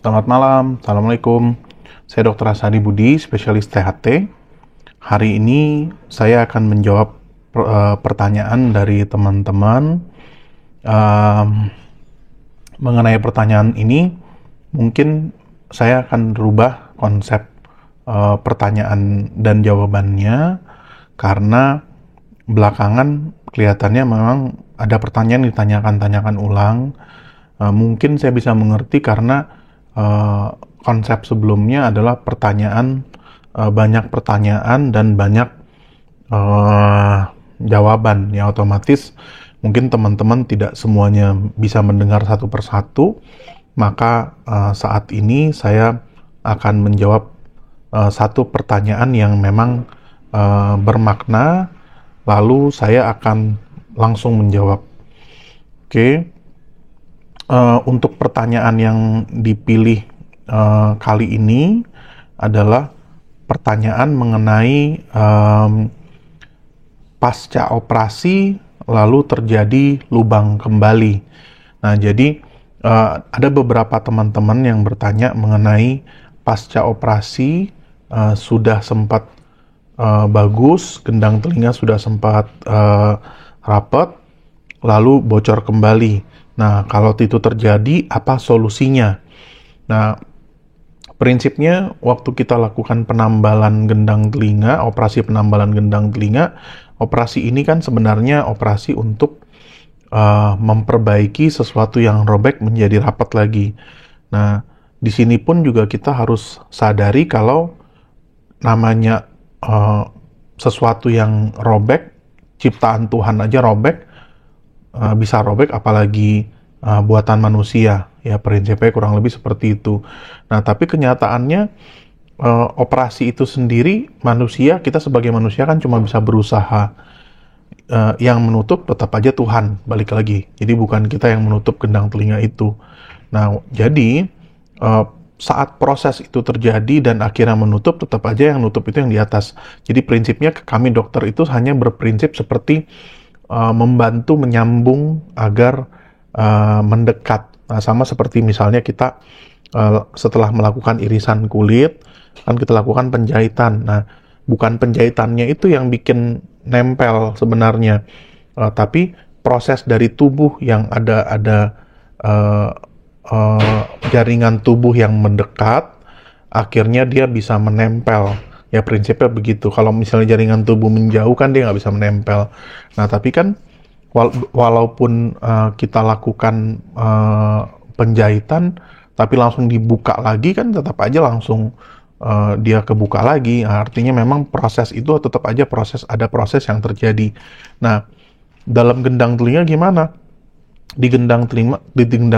Selamat malam, Assalamualaikum. Saya Dr. Asadi Budi, spesialis THT. Hari ini saya akan menjawab pertanyaan dari teman-teman. Mengenai pertanyaan ini, mungkin saya akan rubah konsep pertanyaan dan jawabannya, karena belakangan kelihatannya memang ada pertanyaan ditanyakan ulang. Mungkin saya bisa mengerti karena konsep sebelumnya adalah banyak pertanyaan dan banyak jawaban, ya otomatis mungkin teman-teman tidak semuanya bisa mendengar satu persatu. Maka saat ini saya akan menjawab satu pertanyaan yang memang bermakna, lalu saya akan langsung menjawab. Oke. Untuk pertanyaan yang dipilih kali ini adalah pertanyaan mengenai pasca operasi lalu terjadi lubang kembali. Nah, jadi ada beberapa teman-teman yang bertanya mengenai pasca operasi sudah sempat bagus, gendang telinga sudah sempat rapat, lalu bocor kembali. Nah, kalau itu terjadi, apa solusinya? Nah, prinsipnya waktu kita lakukan penambalan gendang telinga, operasi penambalan gendang telinga, operasi ini kan sebenarnya operasi untuk memperbaiki sesuatu yang robek menjadi rapat lagi. Nah, di sini pun juga kita harus sadari kalau namanya sesuatu yang robek, ciptaan Tuhan aja robek, bisa robek apalagi buatan manusia, ya prinsipnya kurang lebih seperti itu. Nah, tapi kenyataannya operasi itu sendiri, kita sebagai manusia kan cuma bisa berusaha, yang menutup tetap aja Tuhan, balik lagi. Jadi bukan kita yang menutup gendang telinga itu. Nah, jadi saat proses itu terjadi dan akhirnya menutup, tetap aja yang nutup itu yang di atas. Jadi prinsipnya kami dokter itu hanya berprinsip seperti membantu menyambung agar mendekat. Nah, sama seperti misalnya kita setelah melakukan irisan kulit, kan kita lakukan penjahitan. Nah, bukan penjahitannya itu yang bikin nempel sebenarnya, tapi proses dari tubuh yang ada jaringan tubuh yang mendekat, akhirnya dia bisa menempel. Ya prinsipnya begitu. Kalau misalnya jaringan tubuh menjauh kan dia nggak bisa menempel. Nah, tapi kan walaupun kita lakukan penjahitan, tapi langsung dibuka lagi kan tetap aja langsung dia kebuka lagi. Nah, artinya memang proses itu tetap aja ada proses yang terjadi. Nah, dalam gendang telinga gimana? Di gendang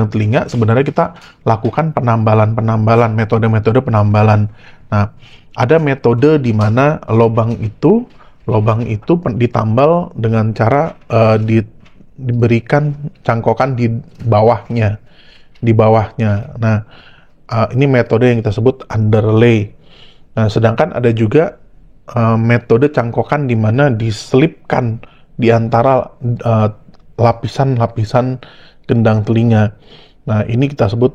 telinga sebenarnya kita lakukan penambalan, metode-metode penambalan. Nah, ada metode di mana lubang itu ditambal dengan cara diberikan cangkokan di bawahnya. Nah, ini metode yang kita sebut underlay. Nah, sedangkan ada juga metode cangkokan di mana diselipkan di antara lapisan-lapisan gendang telinga. Nah, ini kita sebut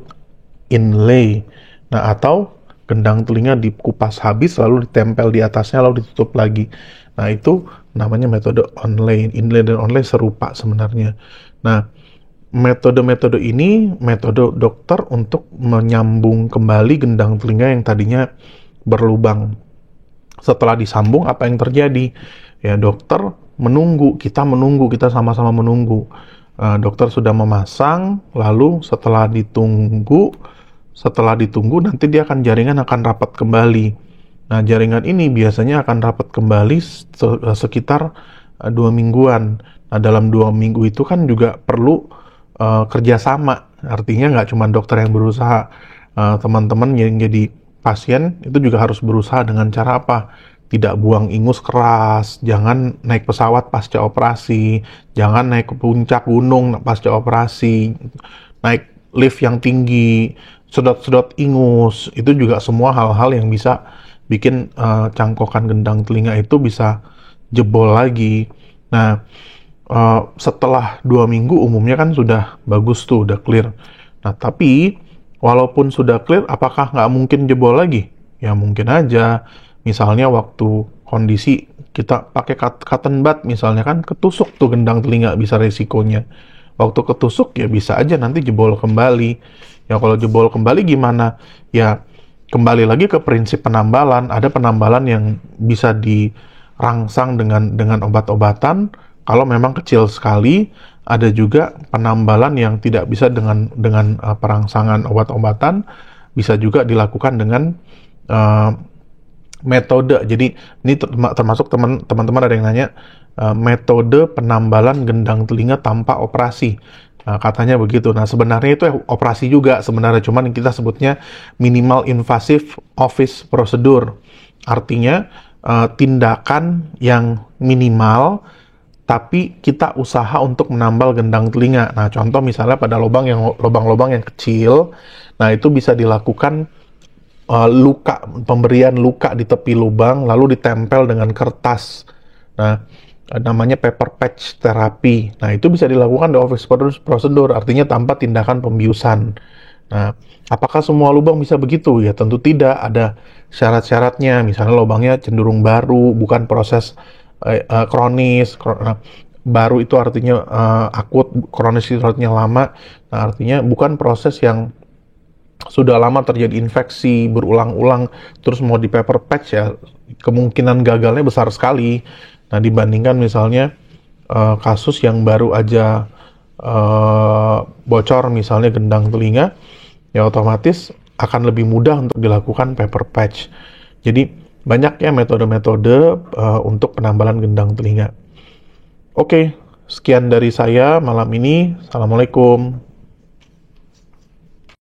inlay. Nah, atau gendang telinga dikupas habis lalu ditempel di atasnya lalu ditutup lagi. Nah, itu namanya metode onlay. Inlay dan onlay serupa sebenarnya. Nah, metode-metode ini metode dokter untuk menyambung kembali gendang telinga yang tadinya berlubang. Setelah disambung, apa yang terjadi? Ya, dokter kita sama-sama menunggu. Dokter sudah memasang, lalu setelah ditunggu nanti jaringan akan rapat kembali. Nah, jaringan ini biasanya akan rapat kembali sekitar 2 mingguan. Nah, dalam 2 minggu itu kan juga perlu kerjasama. Artinya nggak cuma dokter yang berusaha, teman-teman yang jadi pasien itu juga harus berusaha dengan cara apa? Tidak buang ingus keras, jangan naik pesawat pasca operasi, jangan naik ke puncak gunung pasca operasi, naik lift yang tinggi, sedot-sedot ingus, itu juga semua hal-hal yang bisa bikin cangkokan gendang telinga itu bisa jebol lagi. Nah, setelah 2 minggu umumnya kan sudah bagus tuh, udah clear. Nah, tapi walaupun sudah clear, apakah nggak mungkin jebol lagi? Ya mungkin aja. Misalnya waktu kondisi kita pakai cotton bud misalnya kan ketusuk tuh gendang telinga bisa resikonya. Waktu ketusuk ya bisa aja nanti jebol kembali. Ya kalau jebol kembali gimana? Ya kembali lagi ke prinsip penambalan. Ada penambalan yang bisa dirangsang dengan obat-obatan. Kalau memang kecil sekali, ada juga penambalan yang tidak bisa dengan perangsangan obat-obatan, bisa juga dilakukan dengan uh, metode. Jadi ini termasuk teman-teman ada yang nanya metode penambalan gendang telinga tanpa operasi. Nah, katanya begitu. Nah, sebenarnya itu operasi juga sebenarnya, cuman kita sebutnya minimal invasive office procedure. Artinya tindakan yang minimal tapi kita usaha untuk menambal gendang telinga. Nah, contoh misalnya pada lubang-lubang yang kecil, nah itu bisa dilakukan pemberian luka di tepi lubang lalu ditempel dengan kertas. Nah, namanya paper patch terapi. Nah, itu bisa dilakukan di office procedure, artinya tanpa tindakan pembiusan. Nah, apakah semua lubang bisa begitu? Ya, tentu tidak. Ada syarat-syaratnya. Misalnya lubangnya cenderung baru, bukan proses kronis. Baru itu artinya akut, kronis itu artinya lama. Nah, artinya bukan proses yang sudah lama terjadi infeksi berulang-ulang terus mau di paper patch, ya kemungkinan gagalnya besar sekali. Nah, dibandingkan misalnya kasus yang baru aja bocor misalnya gendang telinga, ya otomatis akan lebih mudah untuk dilakukan paper patch. Jadi banyak ya metode-metode untuk penambalan gendang telinga. Oke, sekian dari saya malam ini. Assalamualaikum.